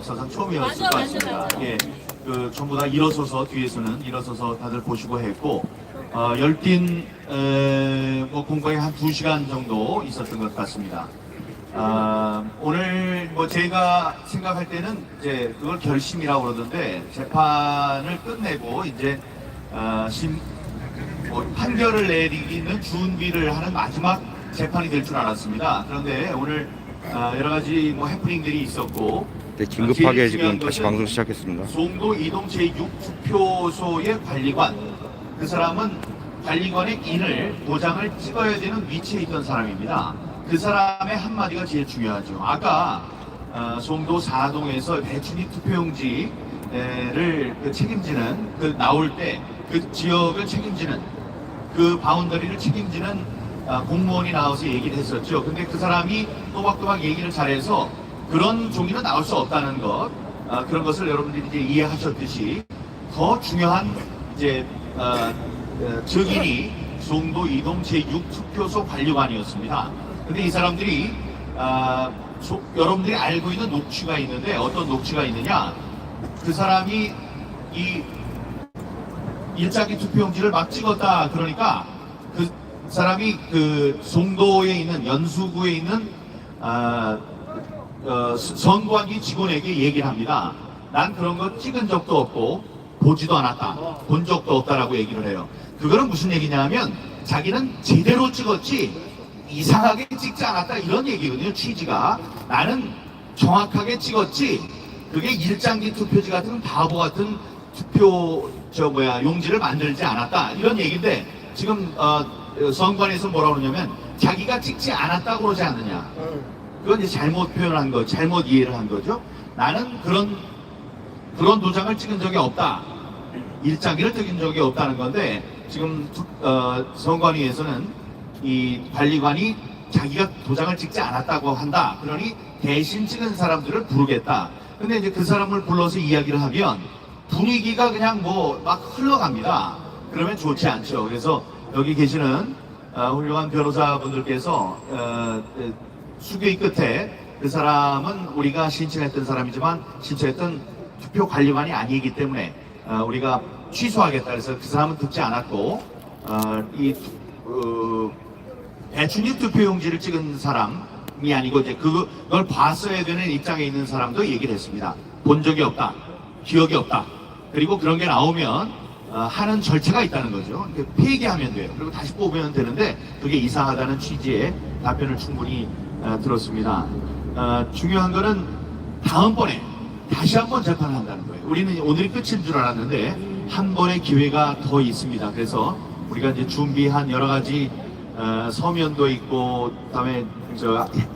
역사상 처음이었을 것 같습니다. 예, 그 전부 다 일어서서 뒤에서는 일어서서 다들 보시고 했고 열띤 뭐 공방이 한 2시간 정도 있었던 것 같습니다. 오늘 뭐 제가 생각할 때는 이제 그걸 결심이라고 그러던데 재판을 끝내고 이제 뭐 판결을 내리기는 준비를 하는 마지막 재판이 될 줄 알았습니다. 그런데 오늘 여러 가지 뭐 해프닝들이 있었고 네, 긴급하게 지금 다시 방송 시작했습니다. 송도 이동 제6투표소의 관리관, 그 사람은 관리관의 인을 도장을 찍어야 되는 위치에 있던 사람입니다. 그 사람의 한마디가 제일 중요하죠. 아까 송도 4동에서 배춘희 투표용지를 책임지는 나올 때 그 지역을 책임지는 그 바운더리를 책임지는 공무원이 나와서 얘기를 했었죠. 근데 그 사람이 또박또박 얘기를 잘해서 그런 종이는 나올 수 없다는 것, 그런 것을 여러분들이 이제 이해하셨듯이 더 중요한 이제 증인이 송도 이동 제6투표소 관리관이었습니다. 근데 이 사람들이 여러분들이 알고 있는 녹취가 있는데 어떤 녹취가 있느냐? 그 사람이 이 일자기 투표용지를 막 찍었다 그러니까 그 사람이 그 송도에 있는 연수구에 있는 선관위 직원에게 얘기를 합니다. 난 그런 거 찍은 적도 없고 보지도 않았다, 본 적도 없다라고 얘기를 해요. 그거는 무슨 얘기냐면 자기는 제대로 찍었지 이상하게 찍지 않았다 이런 얘기거든요. 취지가 나는 정확하게 찍었지 그게 일장기 투표지 같은 바보 같은 투표 용지를 만들지 않았다 이런 얘기인데 지금 선관위에서 뭐라고 그러냐면 자기가 찍지 않았다고 그러지 않느냐. 그건 이제 잘못 표현한 거, 잘못 이해를 한 거죠. 나는 그런 도장을 찍은 적이 없다. 일장기를 찍은 적이 없다는 건데 지금 선관위에서는 이 관리관이 자기가 도장을 찍지 않았다고 한다. 그러니 대신 찍은 사람들을 부르겠다. 근데 이제 그 사람을 불러서 이야기를 하면 분위기가 그냥 뭐 막 흘러갑니다. 그러면 좋지 않죠. 그래서 여기 계시는 훌륭한 변호사분들께서 수교의 끝에 그 사람은 우리가 신청했던 사람이지만 신청했던 투표 관리관이 아니기 때문에 우리가 취소하겠다. 그래서 그 사람은 듣지 않았고 배춘희 투표용지를 찍은 사람이 아니고 이제 그걸 봤어야 되는 입장에 있는 사람도 얘기를 했습니다. 본 적이 없다, 기억이 없다. 그리고 그런 게 나오면 하는 절차가 있다는 거죠. 폐기하면 돼요. 그리고 다시 뽑으면 되는데 그게 이상하다는 취지의 답변을 충분히 들었습니다. 중요한 거는 다음번에 다시 한번 재판을 한다는 거예요. 우리는 오늘이 끝인 줄 알았는데 한 번의 기회가 더 있습니다. 그래서 우리가 이제 준비한 여러 가지 서면도 있고 그다음에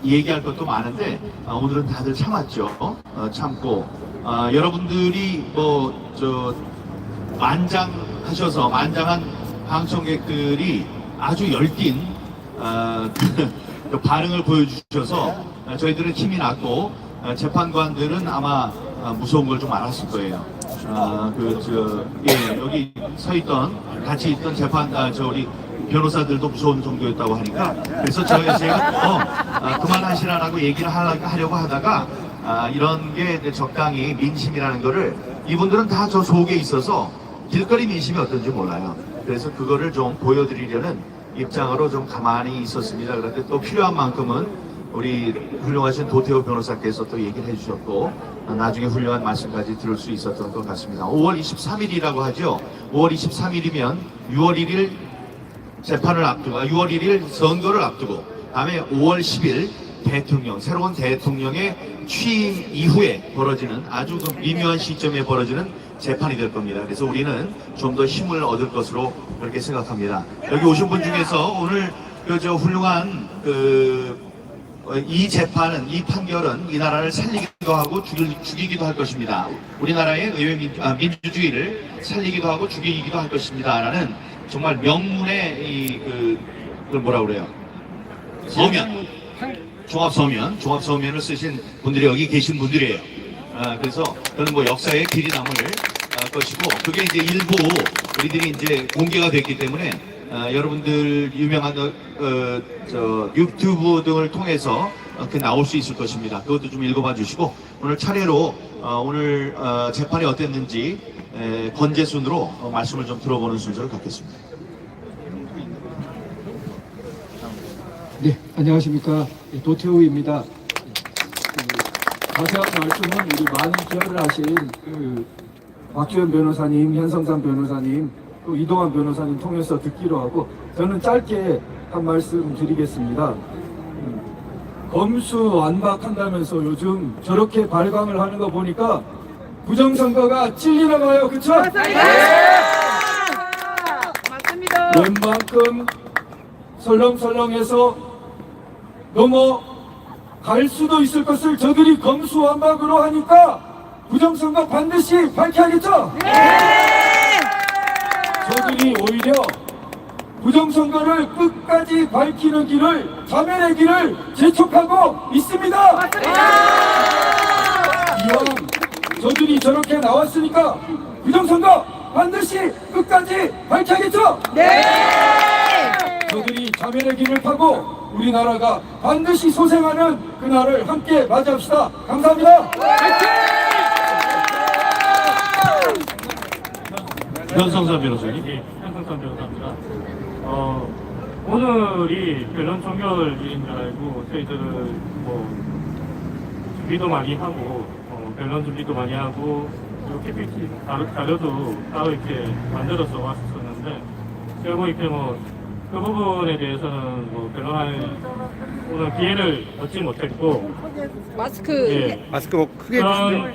얘기할 것도 많은데 오늘은 다들 참았죠. 참고 여러분들이 만장하셔서 만장한 방청객들이 아주 열띤 반응을 보여주셔서 저희들은 힘이 났고 재판관들은 아마 무서운 걸 좀 알았을 거예요. 여기 서 있던 같이 있던 우리 변호사들도 무서운 정도였다고 하니까 그래서 제가 그만하시라고 얘기를 하려고 하다가 이런 게 적당히 민심이라는 거를 이분들은 다 저 속에 있어서 길거리 민심이 어떤지 몰라요. 그래서 그거를 좀 보여드리려는 입장으로 좀 가만히 있었습니다. 그런데 또 필요한 만큼은 우리 훌륭하신 도태호 변호사께서 또 얘기를 해주셨고 나중에 훌륭한 말씀까지 들을 수 있었던 것 같습니다. 5월 23일이라고 하죠. 5월 23일이면 6월 1일 재판을 앞두고 6월 1일 선거를 앞두고 다음에 5월 10일 새로운 대통령의 취임 이후에 벌어지는 아주 미묘한 시점에 벌어지는 재판이 될 겁니다. 그래서 우리는 좀 더 힘을 얻을 것으로 그렇게 생각합니다. 여기 오신 분 중에서 오늘 훌륭한 이 재판은, 이 판결은 이 나라를 살리기도 하고 죽이기도 할 것입니다. 우리나라의 민주주의를 살리기도 하고 죽이기도 할 것입니다. 라는 정말 명문의 그걸 뭐라 그래요? 서면. 종합서면을 쓰신 분들이 여기 계신 분들이에요. 그래서 저는 뭐 역사의 길이 남을 것이고, 그게 이제 일부 우리들이 이제 공개가 됐기 때문에 여러분들 유명한 유튜브 등을 통해서 그 나올 수 있을 것입니다. 그것도 좀 읽어봐 주시고 오늘 차례로 오늘 재판이 어땠는지 건재순으로 말씀을 좀 들어보는 순서를 갖겠습니다. 네, 안녕하십니까. 도태우입니다. 자세한 말씀은 우리 많은 기여를 하신 박주현 변호사님, 현성삼 변호사님, 또 이동환 변호사님 통해서 듣기로 하고 저는 짧게 한 말씀 드리겠습니다. 검수 완박한다면서 요즘 저렇게 발광을 하는 거 보니까 부정선거가 찔리나 봐요. 그쵸? 맞습니다. 웬만큼 설렁설렁해서 넘어갈 수도 있을 것을 저들이 검수완박으로 하니까 부정선거 반드시 밝혀야겠죠? 저들이 오히려 부정선거를 끝까지 밝히는 길을, 자멸의 길을 재촉하고 있습니다. 이왕 저들이 저렇게 나왔으니까 부정선거 반드시 끝까지 밝혀야겠죠? 저들이 자멸의 길을 타고 우리나라가 반드시 소생하는 그날을 함께 맞이합시다. 감사합니다. 현성삼 변호사님. 예, 현성삼 변호사입니다. 오늘이 변론 종결일인 줄 알고 저희들은 준비도 많이 하고 변론 준비도 많이 하고 또 PPT 자료도 따로 이렇게 만들어서 왔었는데 결국 이렇게 그 부분에 대해서는 변론할 오늘 기회를 얻지 못했고 마스크. 예, 마스크 뭐 크게 해주세요. 그런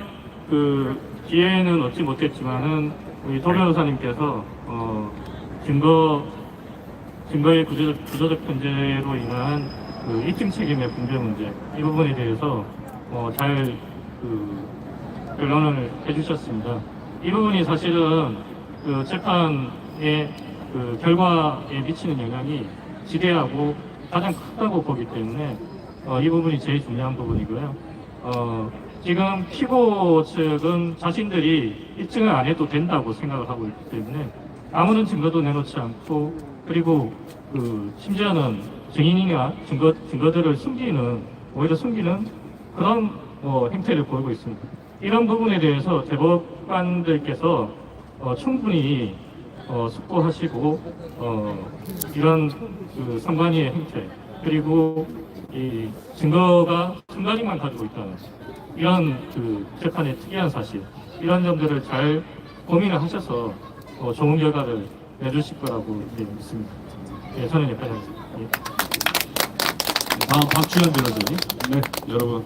그 기회는 얻지 못했지만은 우리 도 변호사님께서 증거의 구조적 편제로 인한 그 입증 책임의 분배 문제 이 부분에 대해서 잘 변론을 해주셨습니다. 이 부분이 사실은 그 재판의 그 결과에 미치는 영향이 지대하고 가장 크다고 보기 때문에 이 부분이 제일 중요한 부분이고요. 지금 피고 측은 자신들이 입증을 안 해도 된다고 생각을 하고 있기 때문에 아무런 증거도 내놓지 않고 그리고 심지어는 증인이나 증거들을 오히려 숨기는 그런 행태를 보이고 있습니다. 이런 부분에 대해서 대법관들께서 충분히 숙고하시고 이런 선관위의 행태 그리고 이 증거가 순간이만 가지고 있다는 이런 재판의 특이한 사실 이런 점들을 잘 고민을 하셔서 좋은 결과를 내주실 거라고 믿습니다. 예, 저는 여기까지 하겠습니다. 예. 다음 박주현 변호사님. 네, 여러분,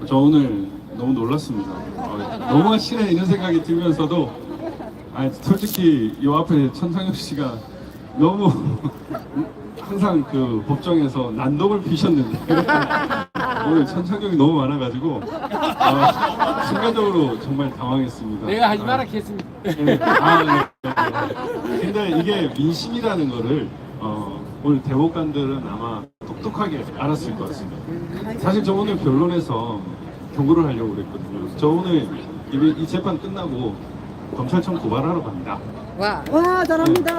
저 오늘 너무 놀랐습니다. 너무 하시네 이런 생각이 들면서도, 솔직히 이 앞에 천상엽 씨가 너무 항상 그 법정에서 난독을 피셨는데 오늘 천상엽이 너무 많아가지고 순간적으로 정말 당황했습니다. 내가 하지 마라 했습니다. 네. 근데 이게 민심이라는 거를 오늘 대법관들은 아마 똑똑하게 알았을 것 같습니다. 사실 저 오늘 변론에서 경고를 하려고 그랬거든요. 저 오늘 이 재판 끝나고 검찰청 고발하러 갑니다. 와. 와, 잘합니다.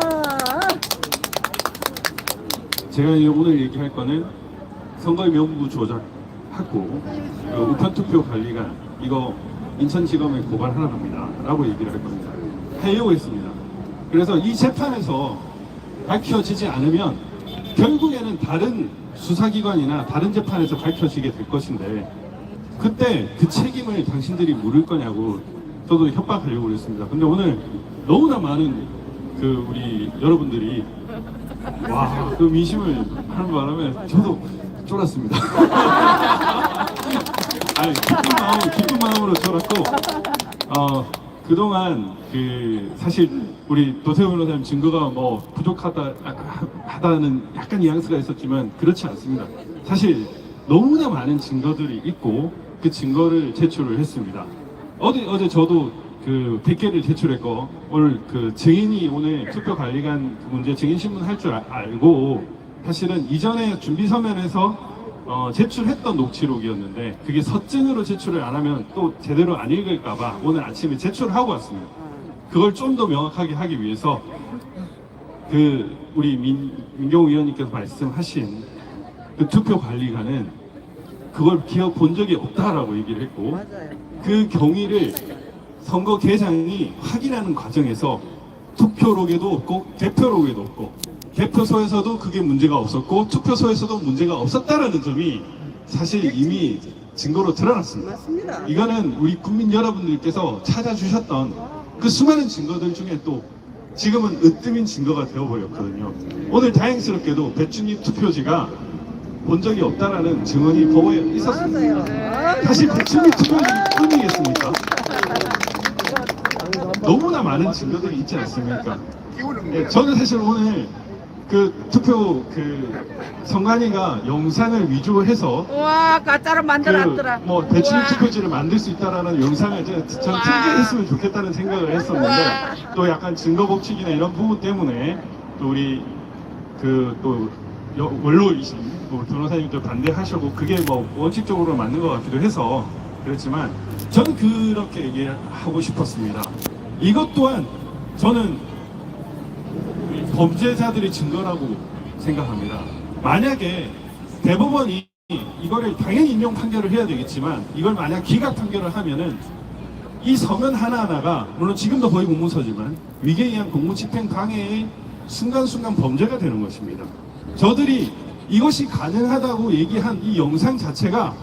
제가 오늘 얘기할 거는 선거의 명부 조작하고 우편투표 관리관 이거 인천지검에 고발하러 갑니다 라고 얘기를 할 겁니다. 하려고 했습니다. 그래서 이 재판에서 밝혀지지 않으면 결국에는 다른 수사기관이나 다른 재판에서 밝혀지게 될 것인데 그때 그 책임을 당신들이 물을 거냐고 저도 협박하려고 그랬습니다. 근데 오늘 너무나 많은 우리 여러분들이 그 민심을 하는 바람에 저도 쫄았습니다. 기쁜 마음으로 쫄았고 그동안 사실 우리 도태우 변호사님 증거가 부족하다는 약간 뉘앙스가 있었지만 그렇지 않습니다. 사실 너무나 많은 증거들이 있고 그 증거를 제출을 했습니다. 어제 저도 100개를 제출했고 오늘 증인이 오늘 투표관리관 문제 증인신문 할 줄 알고 사실은 이전에 준비 서면에서 제출했던 녹취록이었는데 그게 서증으로 제출을 안 하면 또 제대로 안 읽을까봐 오늘 아침에 제출을 하고 왔습니다. 그걸 좀 더 명확하게 하기 위해서 우리 민경우 위원님께서 말씀하신 투표관리관은 그걸 기억 본 적이 없다라고 얘기를 했고 그 경위를 선거 개장이 확인하는 과정에서 투표록에도 없고 개표록에도 없고 개표소에서도 그게 문제가 없었고 투표소에서도 문제가 없었다라는 점이 사실 이미 증거로 드러났습니다. 이거는 우리 국민 여러분들께서 찾아주셨던 그 수많은 증거들 중에 또 지금은 으뜸인 증거가 되어버렸거든요. 오늘 다행스럽게도 배추잎 투표지가 본 적이 없다라는 증언이 법원에 있었습니다. 사실 배추잎 투표지 뿐이겠습니까? 너무나 많은 증거들이 있지 않습니까? 예, 저는 사실 오늘 그 투표 선관위가 영상을 위주로 해서 와, 가짜로 만들었더라. 뭐 배추잎 우와. 투표지를 만들 수 있다라는 영상을 전 팅계했으면 좋겠다는 생각을 했었는데 우와. 또 약간 증거 법칙이나 이런 부분 때문에 또 우리 또 원로이신 변호사님도 반대하시고 그게 뭐 원칙적으로 맞는 것 같기도 해서 그렇지만 저는 그렇게 얘기하고 싶었습니다. 이것 또한 저는 범죄자들의 증거라고 생각합니다. 만약에 대법원이 이거를 당연히 인용 판결을 해야 되겠지만 이걸 만약 기각 판결을 하면은 이 서면 하나하나가 물론 지금도 거의 공문서지만 위계에 의한 공무집행 방해의 순간순간 범죄가 되는 것입니다. 저들이 이것이 가능하다고 얘기한 이 영상 자체가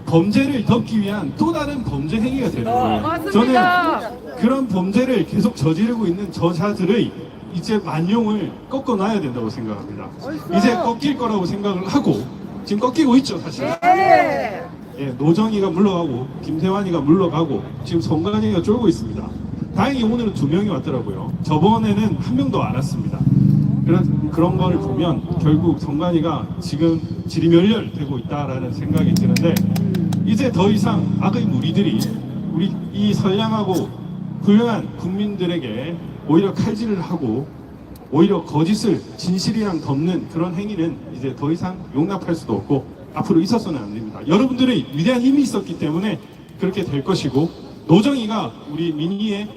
범죄를 덮기 위한 또 다른 범죄 행위가 되는 거예요. 맞습니다. 저는 그런 범죄를 계속 저지르고 있는 저자들의 이제 만용을 꺾어놔야 된다고 생각합니다. 이제 꺾일 거라고 생각을 하고 지금 꺾이고 있죠, 사실. 네. 예, 노정희가 물러가고 김태환이가 물러가고 지금 성관이가 쫄고 있습니다. 다행히 오늘은 2명이 왔더라고요. 저번에는 1명도 안 왔습니다. 그런 거를 보면 결국 성관이가 지금 지리멸렬되고 있다라는 생각이 드는데 이제 더 이상 악의 무리들이 우리 이 선량하고 훌륭한 국민들에게 오히려 칼질을 하고 오히려 거짓을 진실이랑 덮는 그런 행위는 이제 더 이상 용납할 수도 없고 앞으로 있어서는 안 됩니다. 여러분들의 위대한 힘이 있었기 때문에 그렇게 될 것이고 노정희가 우리 민희에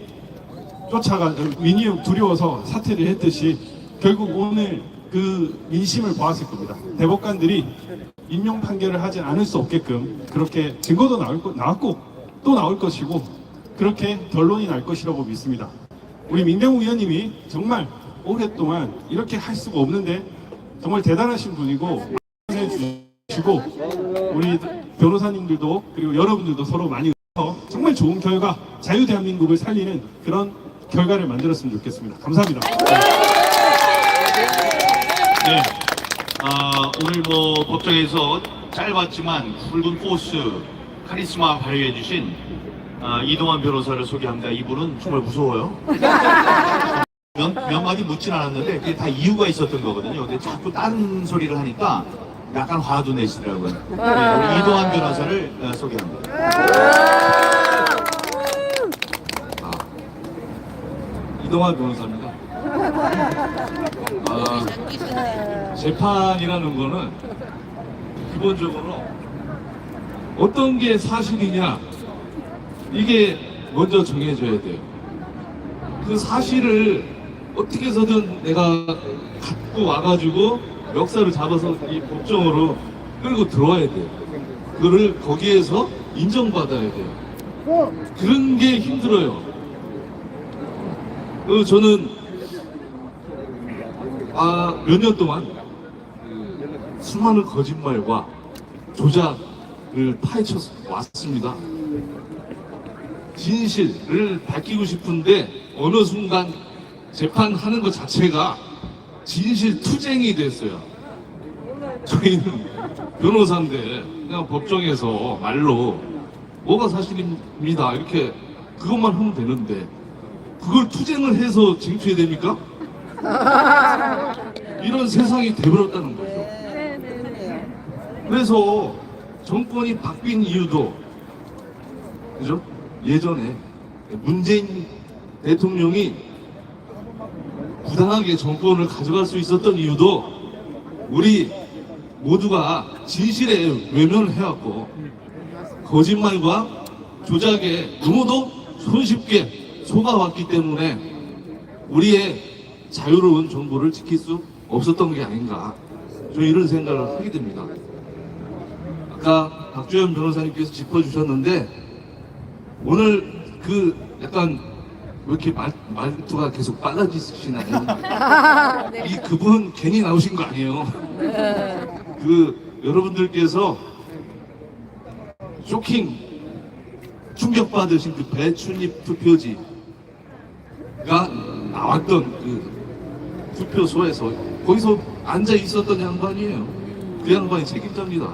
두려워서 사퇴를 했듯이 결국 오늘 그 민심을 보았을 겁니다. 대법관들이 인용 판결을 하지 않을 수 없게끔 그렇게 증거도 나왔고 또 나올 것이고 그렇게 결론이 날 것이라고 믿습니다. 우리 민병우 의원님이 정말 오랫동안 이렇게 할 수가 없는데 정말 대단하신 분이고 해주시고 우리 변호사님들도 그리고 여러분들도 서로 많이 정말 좋은 결과 자유대한민국을 살리는 그런 결과를 만들었으면 좋겠습니다. 감사합니다. 네. 오늘 뭐 법정에서 짧았지만 굵은 포스 카리스마 발휘해 주신 이동환 변호사를 소개합니다. 이분은 정말 무서워요. 몇 마디 묻진 않았는데 그게 다 이유가 있었던 거거든요. 근데 자꾸 다른 소리를 하니까 약간 화도 내시더라고요. 네, 우리 이동환 변호사를 소개합니다. 이동환 변호사입니다. 재판이라는 거는 기본적으로 어떤 게 사실이냐 이게 먼저 정해져야 돼요. 그 사실을 어떻게 해서든 내가 갖고 와가지고 역사를 잡아서 이 법정으로 끌고 들어와야 돼요. 그거를 거기에서 인정받아야 돼요. 그런 게 힘들어요. 저는 몇 년 동안 수많은 거짓말과 조작을 파헤쳐 왔습니다. 진실을 밝히고 싶은데 어느 순간 재판하는 것 자체가 진실 투쟁이 됐어요. 저희는 변호사인데 그냥 법정에서 말로 뭐가 사실입니다 이렇게 그것만 하면 되는데 그걸 투쟁을 해서 쟁취해야 됩니까? 이런 세상이 돼버렸다는 거죠. 그래서 정권이 바뀐 이유도 그죠? 예전에 문재인 대통령이 부당하게 정권을 가져갈 수 있었던 이유도 우리 모두가 진실에 외면을 해왔고 거짓말과 조작에 너무도 손쉽게 속아왔기 때문에 우리의 자유로운 정보를 지킬 수 없었던 게 아닌가 저는 이런 생각을 하게 됩니다. 아까 박주현 변호사님께서 짚어주셨는데 오늘 그 약간 왜 이렇게 말투가 계속 빨라지시나요? 이 그분 괜히 나오신 거 아니에요? 그 여러분들께서 쇼킹 충격받으신 그 배춧잎 투표지가 나왔던 그 투표소에서 거기서 앉아 있었던 양반이에요. 그 양반이 책임자입니다.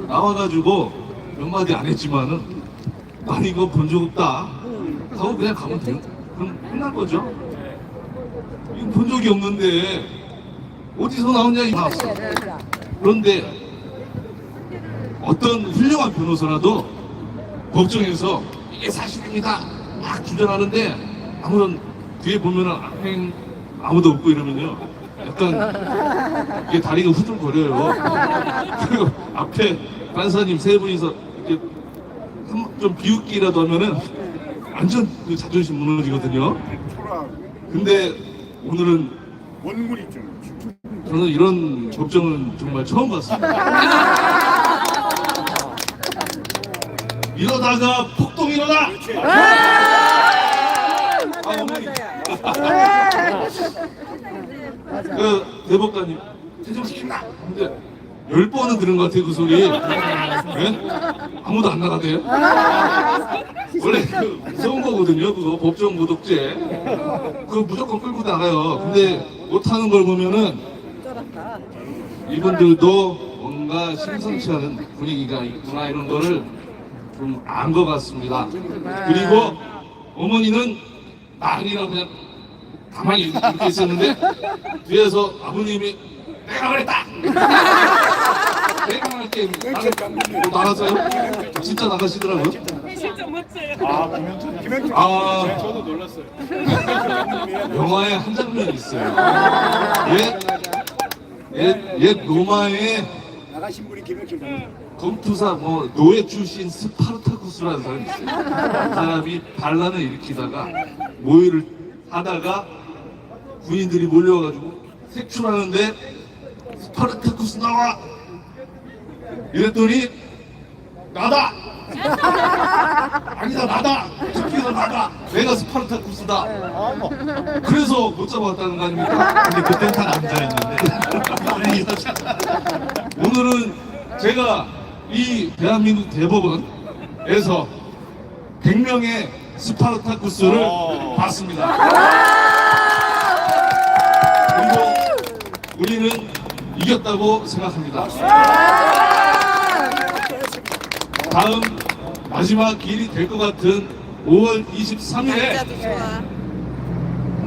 나와가지고 몇 마디 안 했지만은 난 이거 본 적 없다 하고 그냥 가면 돼요. 그럼 끝난 거죠. 이거 본 적이 없는데 어디서 나오냐 이 나왔어. 그런데 어떤 훌륭한 변호사라도 법정에서 이게 사실입니다 막 주장하는데 아무런 뒤에 보면은 앞에 아무도 없고 이러면요 약간 이게 다리가 후들거려요. 그리고 앞에 판사님 세 분이서 이렇게 좀 비웃기라도 하면은 완전 그 자존심 무너지거든요. 근데 오늘은 원문 있죠. 저는 이런 법정은 정말 처음 봤습니다. 이러다가 폭동 일어나! 어머니. 그 대법관님 퇴정시킨다! 근데 10번은 들은 것 같아요 그 소리. 네? 아무도 안 나가대요. 원래 그 무서운 거거든요 그거 법정 모독죄. 그거 무조건 끌고 나가요. 근데 못하는 걸 보면은 이분들도 뭔가 심상치 않은 분위기가 있구나 이런 거를 좀 안 것 같습니다. 그리고 어머니는 아니라 그냥 가만히 이렇게 있었는데 뒤에서 아버님이 내가 그랬다! 내가 할게 나가서요? 진짜 나가시더라고요. 아, 저도 놀랐어요. 영화에 한 장면이 있어요. 옛 로마의 나가신 분이 김영철 변호사. 검투사 뭐 노예 출신 스파르타쿠스라는 사람이 있어요. 그 사람이 반란을 일으키다가 모의를 하다가 군인들이 몰려와가지고 색출하는데 스파르타쿠스 나와! 이랬더니 나다! 아니다 나다! 특히나 나다! 내가 스파르타쿠스다! 그래서 못 잡아왔다는 거 아닙니까? 근데 그땐 다 남자였는데. 오늘은 제가 이 대한민국 대법원에서 100명의 스파르타쿠스를 봤습니다. 그리고 우리는 이겼다고 생각합니다. 다음 마지막 길이 될 것 같은 5월 23일에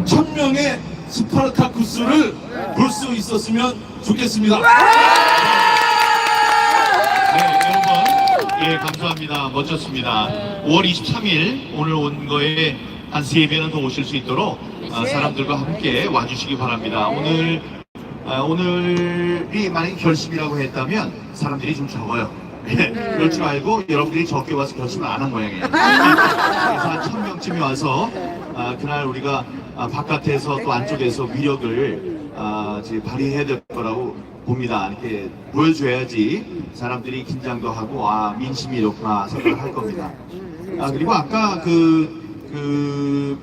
1000명의 스파르타쿠스를 볼 수 있었으면 좋겠습니다. 네, 여러분, 예, 감사합니다. 멋졌습니다. 5월 23일 오늘 온 거에 한 3배는 더 오실 수 있도록 사람들과 함께 와주시기 바랍니다. 오늘이 만약 결심이라고 했다면 사람들이 좀 적어요. 그럴 줄 알고 여러분들이 적게 와서 결심을 안 한 모양이에요. 그래서 한 1000명쯤이 와서 그날 우리가 바깥에서 또 안쪽에서 위력을 이제 발휘해야 될 거라고 봅니다. 이렇게 보여줘야지 사람들이 긴장도 하고 민심이 이렇구나 생각을 할 겁니다. 그리고 아까 그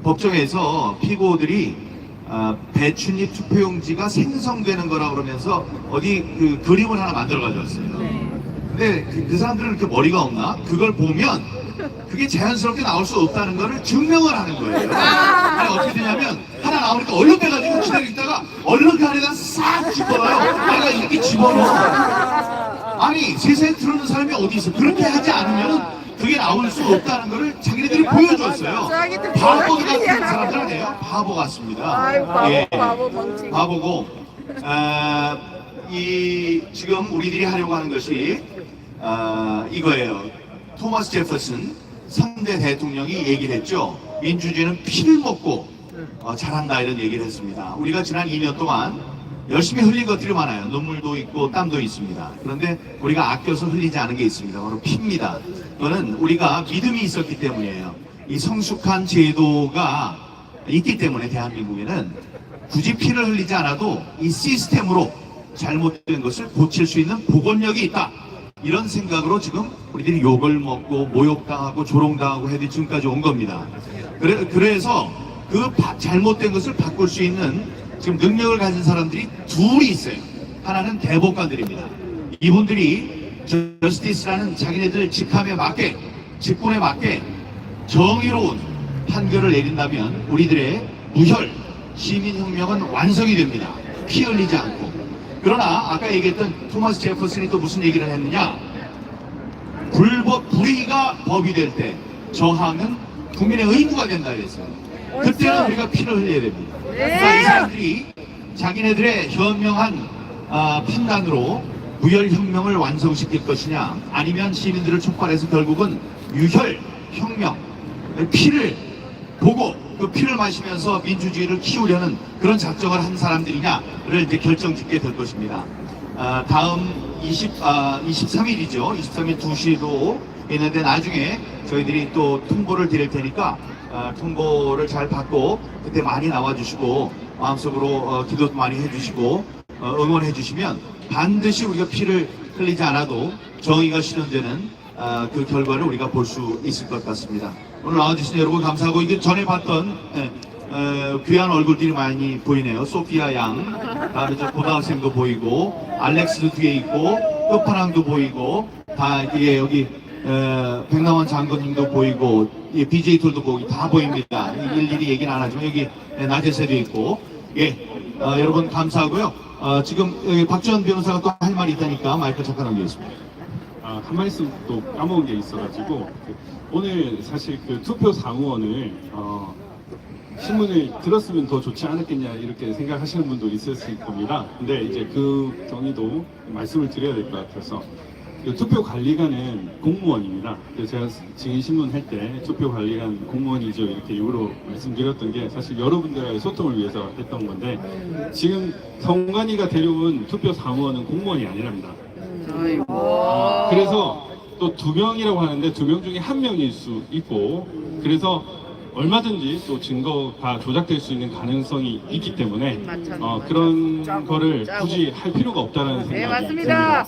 법정에서 피고들이 배춧잎 투표용지가 생성되는 거라 그러면서 어디 그 그림을 하나 만들어 가져왔어요. 근데 그 사람들은 이렇게 머리가 없나? 그걸 보면 그게 자연스럽게 나올 수 없다는 거를 증명을 하는 거예요. 아니, 어떻게 되냐면 하나 나오니까 얼른 빼가지고 기다리다가 얼른 그 안에다 싹 집어넣어요. 내가 이렇게 집어넣어. 아니 세상에 들어오는 사람이 어디 있어? 그렇게 하지 않으면 그게 나올 수 없다는 거를 자기네들이 보여줬어요. 바보 같은 사람들 아니에요? 바보 같습니다. 아이고, 바보, 예. 바보 멍청이. 바보고 지금 우리들이 하려고 하는 것이 이거예요. 토마스 제퍼슨 3대 대통령이 얘기를 했죠. 민주주의는 피를 먹고 자란다 이런 얘기를 했습니다. 우리가 지난 2년 동안 열심히 흘린 것들이 많아요. 눈물도 있고 땀도 있습니다. 그런데 우리가 아껴서 흘리지 않은 게 있습니다. 바로 피입니다. 그거는 우리가 믿음이 있었기 때문이에요. 이 성숙한 제도가 있기 때문에 대한민국에는 굳이 피를 흘리지 않아도 이 시스템으로 잘못된 것을 고칠 수 있는 복원력이 있다. 이런 생각으로 지금 우리들이 욕을 먹고 모욕당하고 조롱당하고 해도 지금까지 온 겁니다. 그래서 그 잘못된 것을 바꿀 수 있는 지금 능력을 가진 사람들이 둘이 있어요. 하나는 대법관들입니다. 이분들이 저스티스라는 자기네들 직함에 맞게, 직분에 맞게 정의로운 판결을 내린다면 우리들의 무혈 시민혁명은 완성이 됩니다. 피 흘리지 않고. 그러나 아까 얘기했던 토마스 제퍼슨이 또 무슨 얘기를 했느냐, 불의가 법이 될 때 저항은 국민의 의무가 된다 그랬어요. 그때는 우리가 피를 흘려야 됩니다. 그러니까 이 사람들이 자기네들의 현명한 판단으로 무혈혁명을 완성시킬 것이냐, 아니면 시민들을 촉발해서 결국은 유혈혁명, 피를 보고 그 피를 마시면서 민주주의를 키우려는 그런 작정을 한 사람들이냐를 이제 결정짓게 될 것입니다. 다음 23일이죠. 23일 2시도 있는데 나중에 저희들이 또 통보를 드릴 테니까 통보를 잘 받고 그때 많이 나와주시고 마음속으로 기도도 많이 해주시고 응원해 주시면 반드시 우리가 피를 흘리지 않아도 정의가 실현되는 그 결과를 우리가 볼 수 있을 것 같습니다. 오늘 나와주신 여러분 감사하고, 이게 전에 봤던 귀한 얼굴들이 많이 보이네요. 소피아 양, 다음에 저 고등학생도 보이고, 알렉스도 뒤에 있고, 끝판왕도 보이고, 다 이게 여기 백남원 장군님도 보이고, BJ 툴도 보이고 다 보입니다. 일일이 얘기는 안 하지만 여기 나재세도 있고, 여러분 감사하고요. 지금 여기 박지원 변호사가 또 할 말이 있다니까 마이크 잠깐 넘기겠습니다. 한 말씀 또 까먹은 게 있어가지고, 오늘 사실 그 투표 상호원을 신문을 들었으면 더 좋지 않았겠냐 이렇게 생각하시는 분도 있었을 겁니다. 근데 이제 그 경위도 말씀을 드려야 될 것 같아서, 투표 관리관은 공무원입니다. 그래서 제가 증인 신문 할 때 투표 관리관 공무원이죠 이렇게 일부러 말씀드렸던 게 사실 여러분들과의 소통을 위해서 했던 건데, 지금 성관이가 데려온 투표 사무원은 공무원이 아니랍니다. 그래서 또 2명이라고 하는데 2명 중에 1명일 수 있고, 그래서 얼마든지 또 증거가 조작될 수 있는 가능성이 있기 때문에 그런 거를 굳이 할 필요가 없다는 생각이 듭니다.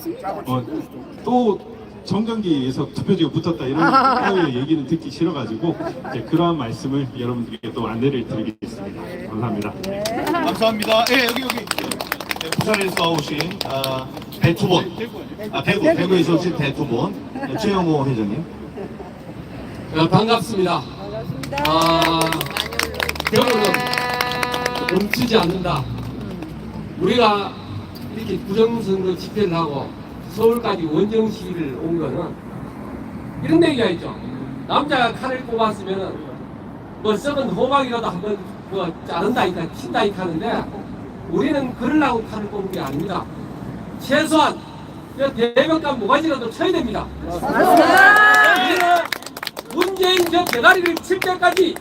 또 정전기에서 투표지가 붙었다 이런 사회의 얘기는 듣기 싫어가지고 이제 그러한 말씀을 여러분들께 또 안내를 드리겠습니다. 감사합니다. 감사합니다. 여기 부산에서 오신 대투본, 대구에서 오신 대투본 최영호 회장님. 반갑습니다. 결혼은 멈추지 않는다. 우리가 이렇게 부정선거 집회를 하고 서울까지 원정시위를 온 거는 이런 얘기가 있죠. 남자가 칼을 꼽았으면은 뭐 썩은 호박이라도 한번 뭐 자른다니까 친다니까 하는데, 우리는 그러려고 칼을 꼽은 게 아닙니다. 최소한 대변감 모가지라도 쳐야 됩니다. 우리는 문재인 저 대가리를 칠 때까지,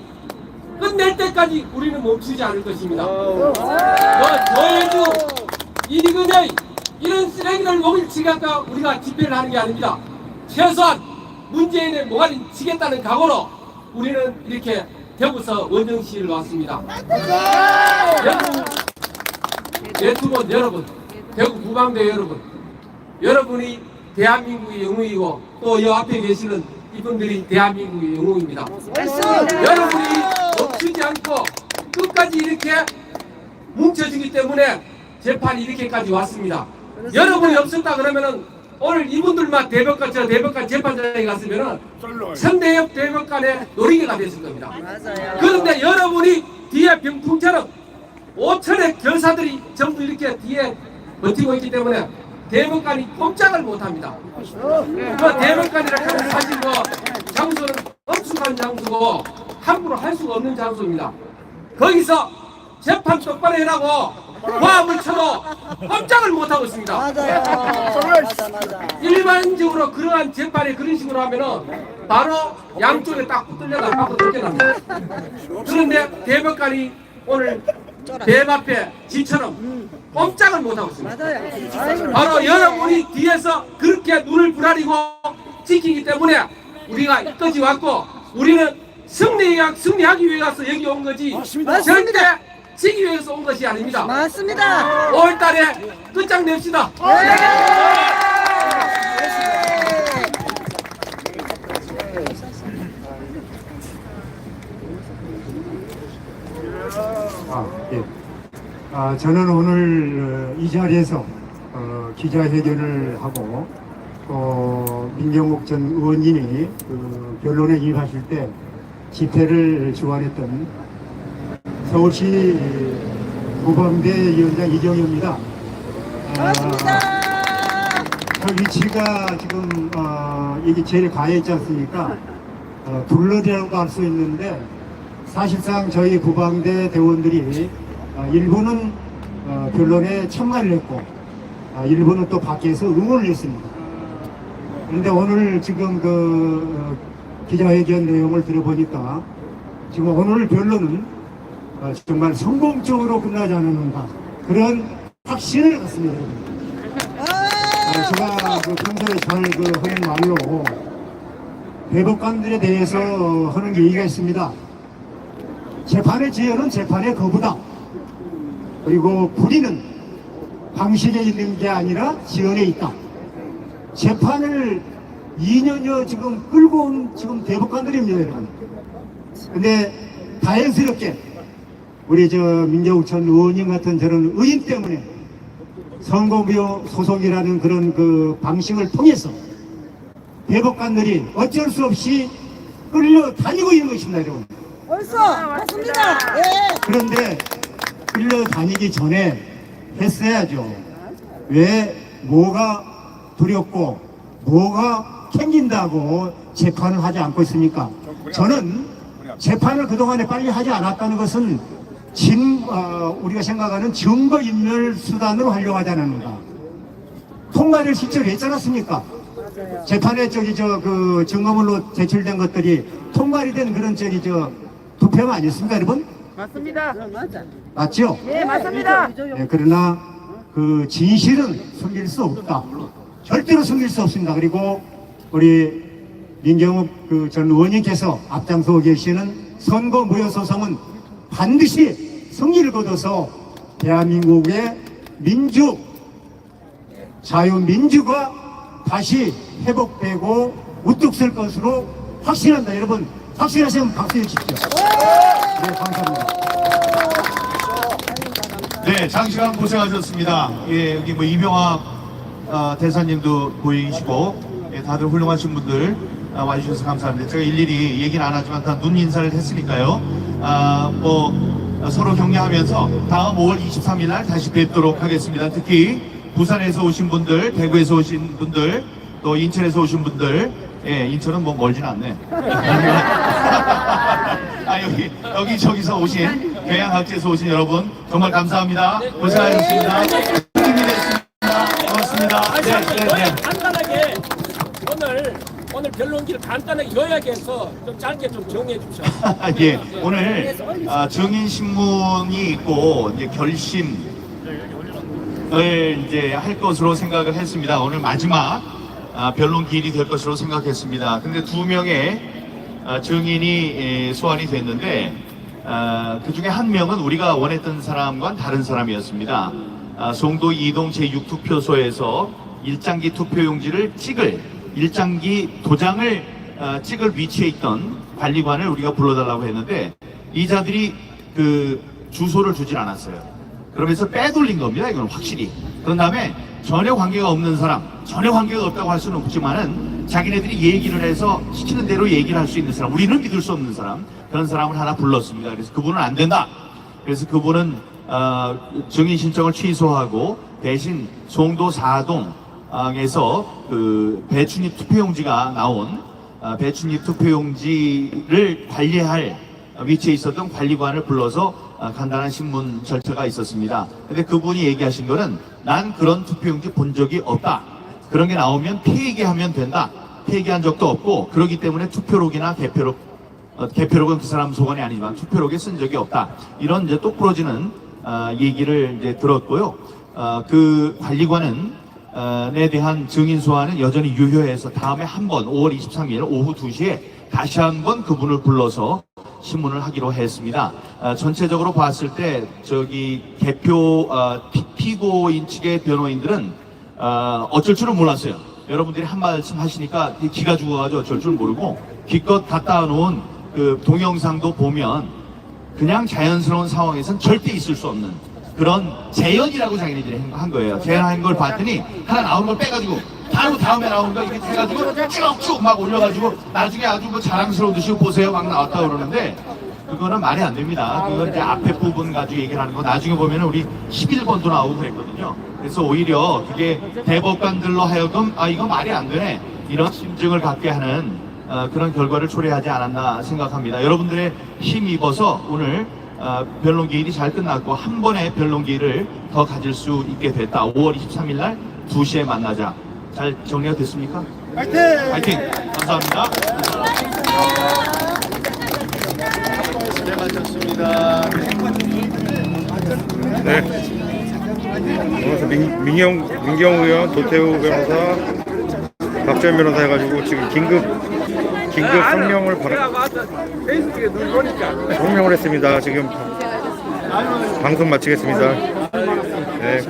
끝낼 때까지 우리는 멈추지 않을 것입니다. 조혜주, 이금희 이런 쓰레기를 목을 치니까 우리가 집회를 하는 게 아닙니다. 최소한 문재인의 모가리 치겠다는 각오로 우리는 이렇게 대구서 원정시위를 왔습니다. 대투본 여러분, 대구 구방대 여러분, 여러분이 대한민국의 영웅이고 또 이 앞에 계시는 이분들이 대한민국의 영웅입니다. 여러분이 멈추지 않고 끝까지 이렇게 뭉쳐지기 때문에 재판이 이렇게까지 왔습니다. 여러분이 없었다 그러면은 오늘 이분들만 대법관, 저 대법관 재판장에 갔으면은 천대엽 대법관의 놀이개가 됐을 겁니다. 그런데 여러분이 뒤에 병풍처럼 5천의 결사들이 전부 이렇게 뒤에 버티고 있기 때문에 대법관이 꼼짝을 못합니다. 그 대법관이라는 하는 사실 뭐 장소는 엄숙한 장소고 함부로 할 수가 없는 장소입니다. 거기서 재판 똑바로 해라고 고함을 쳐도 꼼짝을 못하고 있습니다. 맞아. 일반적으로 그러한 재판에 그런 식으로 하면은 바로 양쪽에 딱 붙들려가 밖으로 쫓겨납니다. 그런데 대법관이 오늘 뱀 앞에 쥐처럼 꼼짝을 못하고 있습니다. 바로 여러분이 뒤에서 그렇게 눈을 부라리고 지키기 때문에 우리가 여기까지 왔고, 우리는 승리하기 위해서 여기 온 거지 절대 지기 위해서 온 것이 아닙니다. 맞습니다. 5월달에 끝장냅시다. 예. 저는 오늘 이 자리에서 기자회견을 하고 또 민경욱 전 의원님이 그 변론에 임하실 때 집회를 주관했던 서울시 구방대 위원장 이정효입니다. 저 위치가 지금 여기 제일 가에 있지 않습니까? 둘러대라고 할 수 있는데 사실상 저희 구방대 대원들이 일부는 변론에 참가를 했고 일부는 또 밖에서 응원을 했습니다. 그런데 오늘 지금 그 기자회견 내용을 들어보니까 지금 오늘 변론은 정말 성공적으로 끝나지 않았는가 그런 확신을 갖습니다. 제가 그 평소에 잘 하는 말로 대법관들에 대해서 하는 얘기가 있습니다. 재판의 지혜는 재판의 거부다. 그리고 불의는 방식에 있는 게 아니라 지연에 있다. 재판을 2년여 지금 끌고 온 지금 대법관들입니다, 여러분. 근데 다행스럽게 우리 저 민경욱 전 의원님 같은 저런 의인 때문에 선거무효 소송이라는 그런 그 방식을 통해서 대법관들이 어쩔 수 없이 끌려다니고 있는 것입니다, 여러분. 맞습니다. 예. 그런데 끌려다니기 전에 했어야죠. 왜 뭐가 두렵고 뭐가 캥긴다고 재판을 하지 않고 있습니까? 저는 재판을 그동안에 빨리 하지 않았다는 것은 우리가 생각하는 증거인멸 수단으로 하려고 하지 않았는가. 통과를 실제로 했지 않았습니까? 재판에 그 증거물로 제출된 것들이 통과이 된 그런 투표가 아니었습니까, 여러분? 맞습니다. 맞죠? 예, 맞습니다. 네, 그러나 그 진실은 숨길 수 없다. 절대로 숨길 수 없습니다. 그리고 우리 민경욱 그 전 의원님께서 앞장서 계시는 선거 무효 소송은 반드시 승리를 거둬서 대한민국의 민주, 자유민주가 다시 회복되고 우뚝 설 것으로 확신한다. 여러분 확신하시면 박수 주십시오. 네, 감사합니다. 네, 장시간 고생하셨습니다. 예, 여기 뭐 이병학 대사님도 보이시고, 예, 다들 훌륭하신 분들 와주셔서 감사합니다. 제가 일일이 얘기는 안 하지만 다 눈 인사를 했으니까요. 서로 격려하면서 다음 5월 23일 날 다시 뵙도록 하겠습니다. 특히 부산에서 오신 분들, 대구에서 오신 분들, 또 인천에서 오신 분들, 예, 인천은 뭐 멀진 않네. 여기저기서 오신, 교양학제에서 오신 여러분, 정말 감사합니다. 고생하셨습니다. 힘이 됐습니다. 고맙습니다. 네. 간단하게 오늘 변론기를 간단하게 요약해서 좀 짧게 좀 정리해 주십시오. 예, 오늘 증인 신문이 있고 이제 결심을 이제 할 것으로 생각을 했습니다. 오늘 마지막 변론 기일이 될 것으로 생각했습니다. 근데 2명의 증인이 소환이 됐는데 그 중에 한 명은 우리가 원했던 사람과는 다른 사람이었습니다. 송도 이동 제6투표소에서 일장기 투표용지를 찍을 일장기 도장을 찍을 위치에 있던 관리관을 우리가 불러달라고 했는데 이 자들이 그 주소를 주질 않았어요. 그러면서 빼돌린 겁니다. 이건 확실히. 그런 다음에 전혀 관계가 없는 사람, 전혀 관계가 없다고 할 수는 없지만은 자기네들이 얘기를 해서 시키는 대로 얘기를 할 수 있는 사람, 우리는 믿을 수 없는 사람, 그런 사람을 하나 불렀습니다. 그래서 그분은 안 된다. 그래서 그분은 증인 신청을 취소하고 대신 송도 4동에서 그 배춧잎 투표용지가 나온 배춧잎 투표용지를 관리할 위치에 있었던 관리관을 불러서 간단한 신문 절차가 있었습니다. 근데 그분이 얘기하신 거는 난 그런 투표용지 본 적이 없다. 그런 게 나오면 폐기하면 된다. 폐기한 적도 없고 그렇기 때문에 투표록이나 개표록은 그 사람 소관이 아니지만 투표록에 쓴 적이 없다. 이런 이제 똑부러지는 얘기를 이제 들었고요. 그 관리관은 에 대한 증인 소환은 여전히 유효해서 다음에 한번 5월 23일 오후 2시에 다시 한번 그분을 불러서 신문을 하기로 했습니다. 전체적으로 봤을 때 개표 피고인 측의 변호인들은 어쩔 줄은 몰랐어요. 여러분들이 한 말씀 하시니까 기가 죽어가지고 어쩔 줄 모르고 기껏 갖다 놓은 그 동영상도 보면 그냥 자연스러운 상황에선 절대 있을 수 없는 그런 재연이라고 자기네들이 한 거예요. 재연한 걸 봤더니 하나 나온 걸 빼가지고 바로 다음에 나온 거 이렇게 해가지고 쭉쭉 막 올려가지고 나중에 아주 뭐 자랑스러우듯이 보세요 막 나왔다 그러는데 그거는 말이 안 됩니다. 그건 이제 앞에 부분 가지고 얘기를 하는 거 나중에 보면 우리 11번도 나오고 그랬거든요. 그래서 오히려 그게 대법관들로 하여금 아 이거 말이 안 되네 이런 심증을 갖게 하는 그런 결과를 초래하지 않았나 생각합니다. 여러분들의 힘입어서 오늘 변론 기일이 잘 끝났고 한 번의 변론 기일을 더 가질 수 있게 됐다. 5월 23일 날 2시에 만나자. 잘 정리가 됐습니까? 파이팅! 파이팅! 감사합니다. 네, 마쳤습니다. 네. 오늘 민경 의원, 도태우 변호사, 박지원 변호사 해가지고 지금 긴급 성명을 성명을 했습니다. 지금 방송 마치겠습니다. 네.